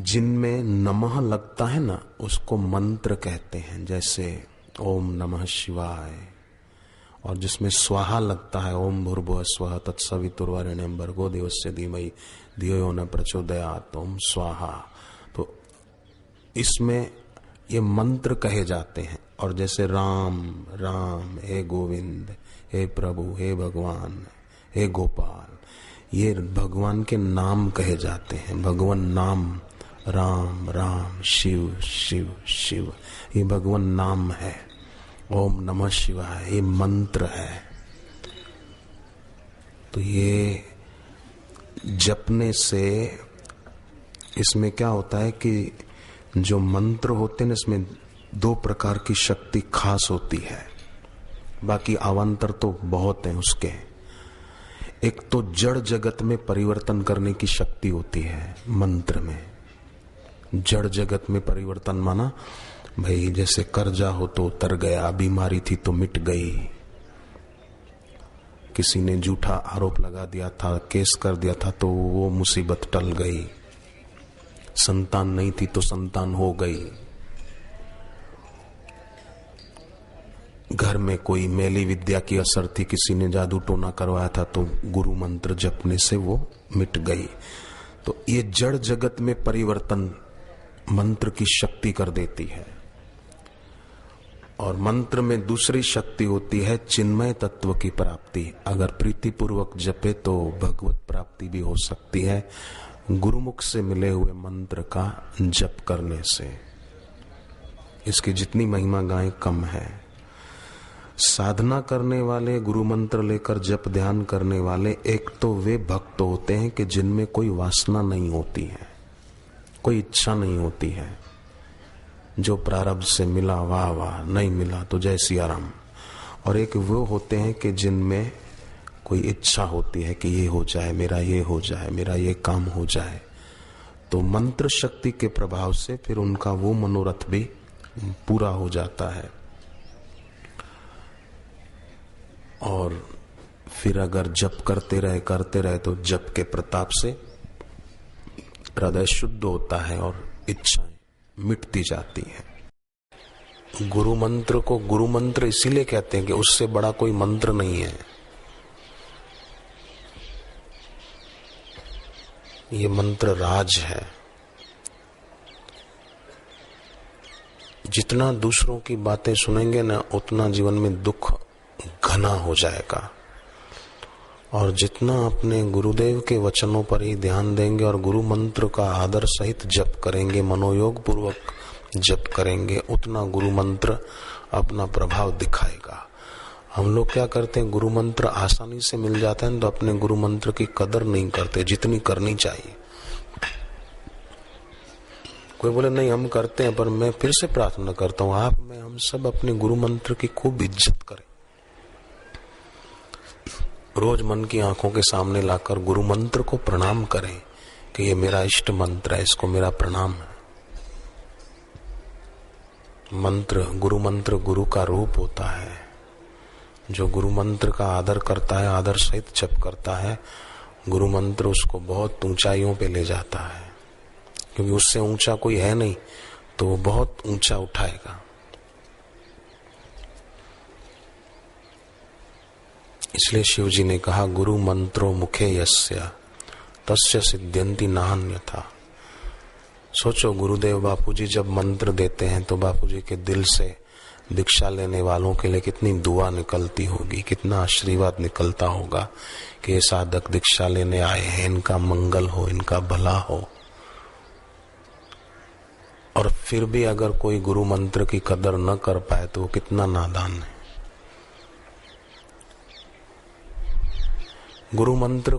जिनमें नमः लगता है ना, उसको मंत्र कहते हैं, जैसे ओम नमः शिवाय। और जिसमें स्वाहा लगता है, ओम भूर्भुवः स्वः तत्सवितुर्वरेण्यं भर्गो देवस्य धीमहि धियो यो न प्रचोदयात्, ओम स्वाहा। तो इसमें ये मंत्र कहे जाते हैं। और जैसे राम राम, हे गोविंद, हे प्रभु, हे भगवान, हे गोपाल, ये भगवान के नाम कहे जाते हैं। भगवान नाम, राम राम, शिव शिव शिव, ये भगवान नाम है। ओम नमः शिवाय ये मंत्र है। तो ये जपने से इसमें क्या होता है कि जो मंत्र होते हैं इसमें दो प्रकार की शक्ति खास होती है, बाकी अवान्तर तो बहुत हैं उसके। एक तो जड़ जगत में परिवर्तन करने की शक्ति होती है मंत्र में। जड़ जगत में परिवर्तन माना भाई जैसे कर्जा हो तो उतर गया, बीमारी थी तो मिट गई, किसी ने झूठा आरोप लगा दिया था, केस कर दिया था तो वो मुसीबत टल गई, संतान नहीं थी तो संतान हो गई, घर में कोई मैली विद्या की असर थी, किसी ने जादू टोना करवाया था तो गुरु मंत्र जपने से वो मिट गई। तो ये जड़ जगत में परिवर्तन मंत्र की शक्ति कर देती है। और मंत्र में दूसरी शक्ति होती है चिन्मय तत्व की प्राप्ति। अगर प्रीतिपूर्वक जपे तो भगवत प्राप्ति भी हो सकती है, गुरुमुख से मिले हुए मंत्र का जप करने से। इसकी जितनी महिमा गाएं कम है। साधना करने वाले, गुरु मंत्र लेकर जप ध्यान करने वाले, एक तो वे भक्त होते हैं कि जिनमें कोई वासना नहीं होती है, कोई इच्छा नहीं होती है। जो प्रारब्ध से मिला वाह वाह, नहीं मिला तो जय सिया राम। और एक वो होते हैं कि जिनमें कोई इच्छा होती है कि ये हो जाए, मेरा ये हो जाए, मेरा ये काम हो जाए। तो मंत्र शक्ति के प्रभाव से फिर उनका वो मनोरथ भी पूरा हो जाता है। और फिर अगर जप करते रहे तो जप के प्रताप से हृदय शुद्ध होता है और इच्छाएं मिटती जाती है। गुरु मंत्र को गुरु मंत्र इसीलिए कहते हैं कि उससे बड़ा कोई मंत्र नहीं है। ये मंत्र राज है। जितना दूसरों की बातें सुनेंगे ना, उतना जीवन में दुख घना हो जाएगा। और जितना अपने गुरुदेव के वचनों पर ही ध्यान देंगे और गुरु मंत्र का आदर सहित जप करेंगे, मनोयोग पूर्वक जप करेंगे, उतना गुरु मंत्र अपना प्रभाव दिखाएगा। हम लोग क्या करते हैं, गुरु मंत्र आसानी से मिल जाता है तो अपने गुरु मंत्र की कदर नहीं करते जितनी करनी चाहिए। कोई बोले नहीं हम करते हैं, पर मैं फिर से प्रार्थना करता हूँ आप में हम सब अपने गुरु मंत्र की खूब इज्जत करें। रोज मन की आंखों के सामने लाकर गुरु मंत्र को प्रणाम करें कि ये मेरा इष्ट मंत्र है, इसको मेरा प्रणाम है। गुरु मंत्र गुरु का रूप होता है। जो गुरु मंत्र का आदर करता है, आदर सहित जप करता है, गुरु मंत्र उसको बहुत ऊंचाइयों पे ले जाता है। क्योंकि उससे ऊंचा कोई है नहीं तो वो बहुत ऊंचा उठाएगा। इसलिए शिव जी ने कहा गुरु मंत्रो मुखे यस्य तस्य सिद्ध्यन्ति नान्यथा। सोचो गुरुदेव बापूजी जब मंत्र देते हैं तो बापूजी के दिल से दीक्षा लेने वालों के लिए कितनी दुआ निकलती होगी, कितना आशीर्वाद निकलता होगा कि ये साधक दीक्षा लेने आए हैं, इनका मंगल हो, इनका भला हो। और फिर भी अगर कोई गुरु मंत्र की कदर न कर पाए तो वो कितना नादान है। गुरु मंत्र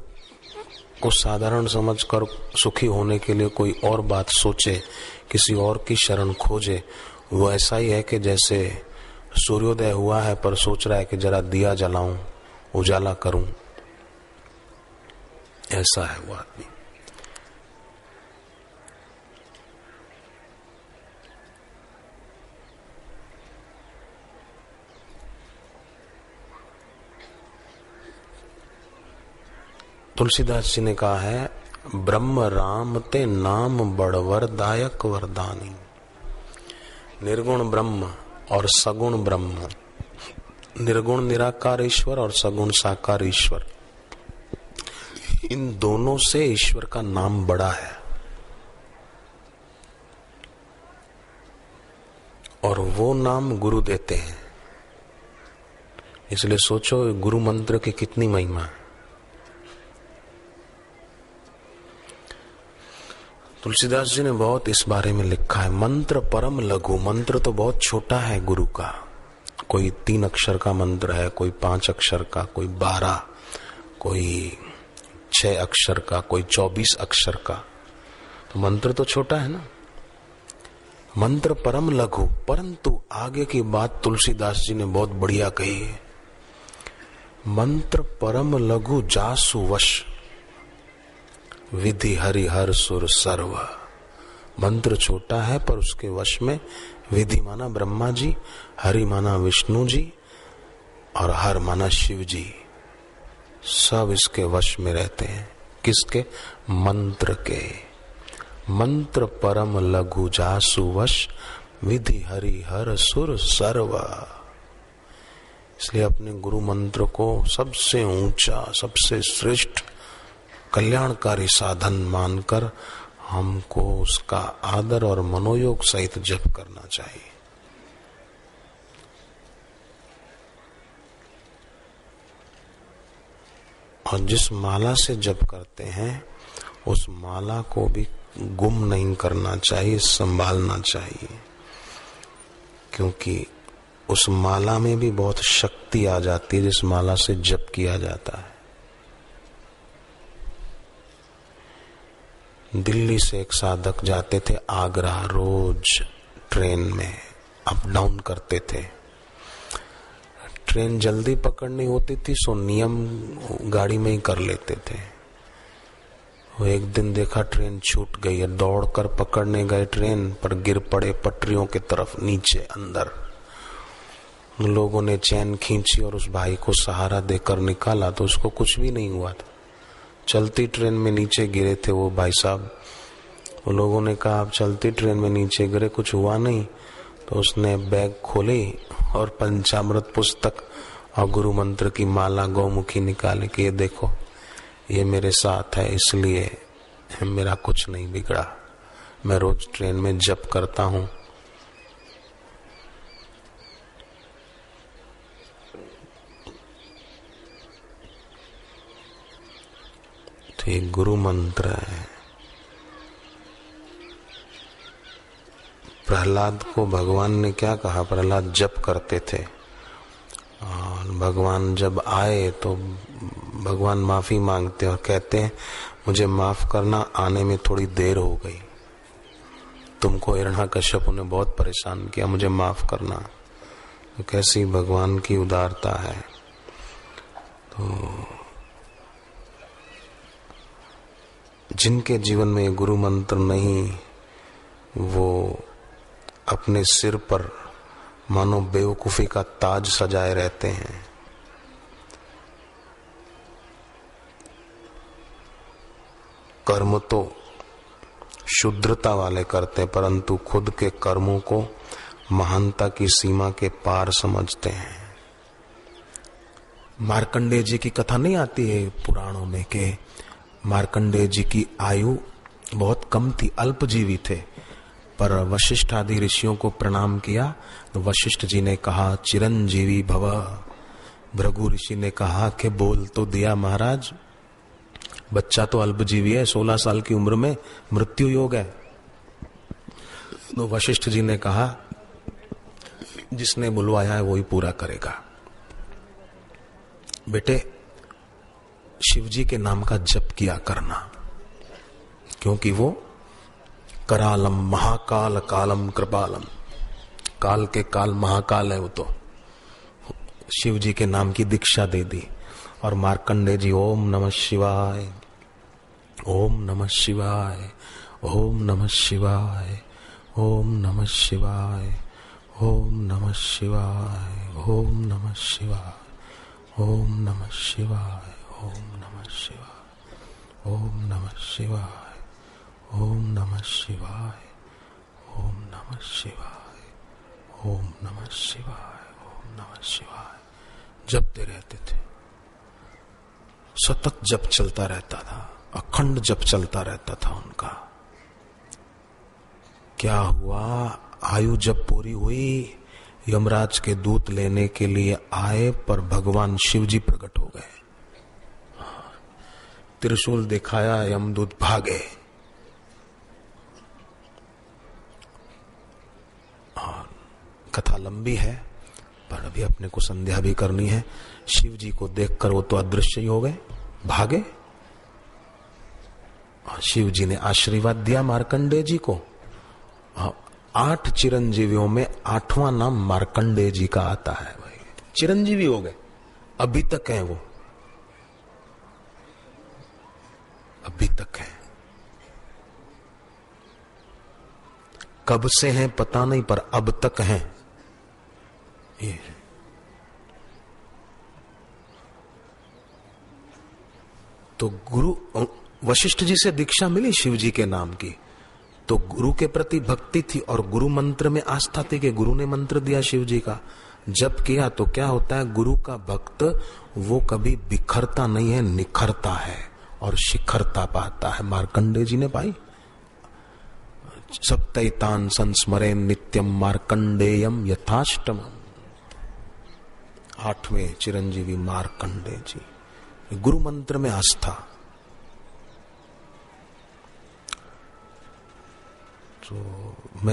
को साधारण समझकर सुखी होने के लिए कोई और बात सोचे, किसी और की शरण खोजे, वो ऐसा ही है कि जैसे सूर्योदय हुआ है पर सोच रहा है कि जरा दिया जलाऊं, उजाला करूं। ऐसा है वो आदमी। तुलसीदास जी ने कहा है ब्रह्म राम ते नाम बड़वरदायक वरदानी। निर्गुण ब्रह्म और सगुण ब्रह्म, निर्गुण निराकार ईश्वर और सगुण साकार ईश्वर, इन दोनों से ईश्वर का नाम बड़ा है। और वो नाम गुरु देते हैं। इसलिए सोचो गुरु मंत्र की कितनी महिमा है। तुलसीदास जी ने बहुत इस बारे में लिखा है। मंत्र परम लघु, मंत्र तो बहुत छोटा है गुरु का। कोई 3 अक्षर का मंत्र है, कोई 5 अक्षर का, कोई 12, कोई 6 अक्षर का, कोई 24 अक्षर का। तो मंत्र तो छोटा है ना। मंत्र परम लघु, परंतु आगे की बात तुलसीदास जी ने बहुत बढ़िया कही है। मंत्र परम लघु जासु वश, विधि हरि हर सुर सर्व। मंत्र छोटा है पर उसके वश में विधि माना ब्रह्मा जी, हरि माना विष्णु जी और हर माना शिव जी, सब इसके वश में रहते हैं। किसके? मंत्र के। मंत्र परम लघु जासु वश, विधि हरि हर सुर सर्व। इसलिए अपने गुरु मंत्र को सबसे ऊंचा, सबसे श्रेष्ठ कल्याणकारी साधन मानकर हमको उसका आदर और मनोयोग सहित जप करना चाहिए। और जिस माला से जप करते हैं उस माला को भी गुम नहीं करना चाहिए, संभालना चाहिए, क्योंकि उस माला में भी बहुत शक्ति आ जाती है जिस माला से जप किया जाता है। दिल्ली से एक साधक जाते थे आगरा, रोज ट्रेन में अप डाउन करते थे। ट्रेन जल्दी पकड़नी होती थी सो नियम गाड़ी में ही कर लेते थे। वो एक दिन देखा ट्रेन छूट गई है, दौड़कर पकड़ने गए ट्रेन पर गिर पड़े पटरियों की तरफ नीचे अंदर। लोगों ने चैन खींची और उस भाई को सहारा देकर निकाला तो उसको कुछ भी नहीं हुआ था। चलती ट्रेन में नीचे गिरे थे वो भाई साहब। वो लोगों ने कहा आप चलती ट्रेन में नीचे गिरे, कुछ हुआ नहीं? तो उसने बैग खोली और पंचामृत पुस्तक और गुरु मंत्र की माला गौमुखी निकाले कि ये देखो ये मेरे साथ है, इसलिए मेरा कुछ नहीं बिगड़ा, मैं रोज ट्रेन में जप करता हूँ। तो ये गुरु मंत्र है। प्रहलाद को भगवान ने क्या कहा? प्रहलाद जप करते थे और भगवान जब आए तो भगवान माफी मांगते और कहते हैं मुझे माफ करना, आने में थोड़ी देर हो गई, तुमको हिरण्यकश्यप ने बहुत परेशान किया, मुझे माफ करना। तो कैसी भगवान की उदारता है। तो जिनके जीवन में गुरु मंत्र नहीं, वो अपने सिर पर मानो बेवकूफी का ताज सजाए रहते हैं। कर्म तो शुद्रता वाले करते हैं परंतु खुद के कर्मों को महानता की सीमा के पार समझते हैं। मार्कंडेय जी की कथा नहीं आती है पुराणों में कि मार्कंडेय जी की आयु बहुत कम थी, अल्पजीवी थे, पर वशिष्ठ आदि ऋषियों को प्रणाम किया तो वशिष्ठ जी ने कहा चिरंजीवी भव। भृगु ऋषि ने कहा कि बोल तो दिया महाराज, बच्चा तो अल्पजीवी है, 16 साल की उम्र में मृत्यु योग है। तो वशिष्ठ जी ने कहा जिसने बुलवाया है वो ही पूरा करेगा। बेटे शिव जी के नाम का जप किया करना, क्योंकि वो करालम महाकाल कालम कृपालम, काल के काल महाकाल है वो। तो शिव जी के नाम की दीक्षा दे दी। और मार्कंडेय जी ओम नमः शिवाय, ओम नमः शिवाय, ओम नमः शिवाय, ओम नमः शिवाय, ओम नमः शिवाय, ओम नमः शिवाय, ओम नमः शिवाय, ओम नमः शिवाय, ओम नमः शिवाय, ओम नमः शिवाय, ओम नमः शिवाय, ओम नमः शिवाय, ओम नमः शिवाय जपते रहते थे। सतत जप चलता रहता था, अखंड जप चलता रहता था उनका। क्या हुआ, आयु जब पूरी हुई, यमराज के दूत लेने के लिए आए, पर भगवान शिव जी प्रकट हो गए। त्रिशूल दिखाया, यमदूत भागे। कथा लंबी है, पर अभी अपने को संध्या भी करनी है। शिव जी को देखकर वो तो अदृश्य ही हो गए, भागे। शिव जी ने आशीर्वाद दिया मार्कंडेय जी को। 8 चिरंजीवियों में 8वां नाम मार्कंडेय जी का आता है। भाई चिरंजीवी हो गए, अभी तक हैं वो, अभी तक हैं। कब से हैं पता नहीं, पर अब तक हैं ये। तो गुरु वशिष्ठ जी से दीक्षा मिली शिव जी के नाम की, तो गुरु के प्रति भक्ति थी और गुरु मंत्र में आस्था थी कि गुरु ने मंत्र दिया शिव जी का, जप किया तो क्या होता है, गुरु का भक्त वो कभी बिखरता नहीं है, निखरता है और शिखरता पाता है। मार्कंडेय जी ने पाई। सप्तैतान संस्मरेन नित्यम मार्कंडेयम यथाष्टमम्। 8वें चिरंजीवी मार्कंडेय जी, गुरु मंत्र में आस्था।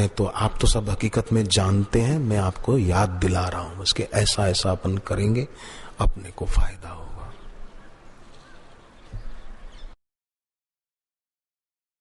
तो आप तो सब हकीकत में जानते हैं, मैं आपको याद दिला रहा हूं, उसके ऐसा ऐसा अपन करेंगे, अपने को फायदा हो।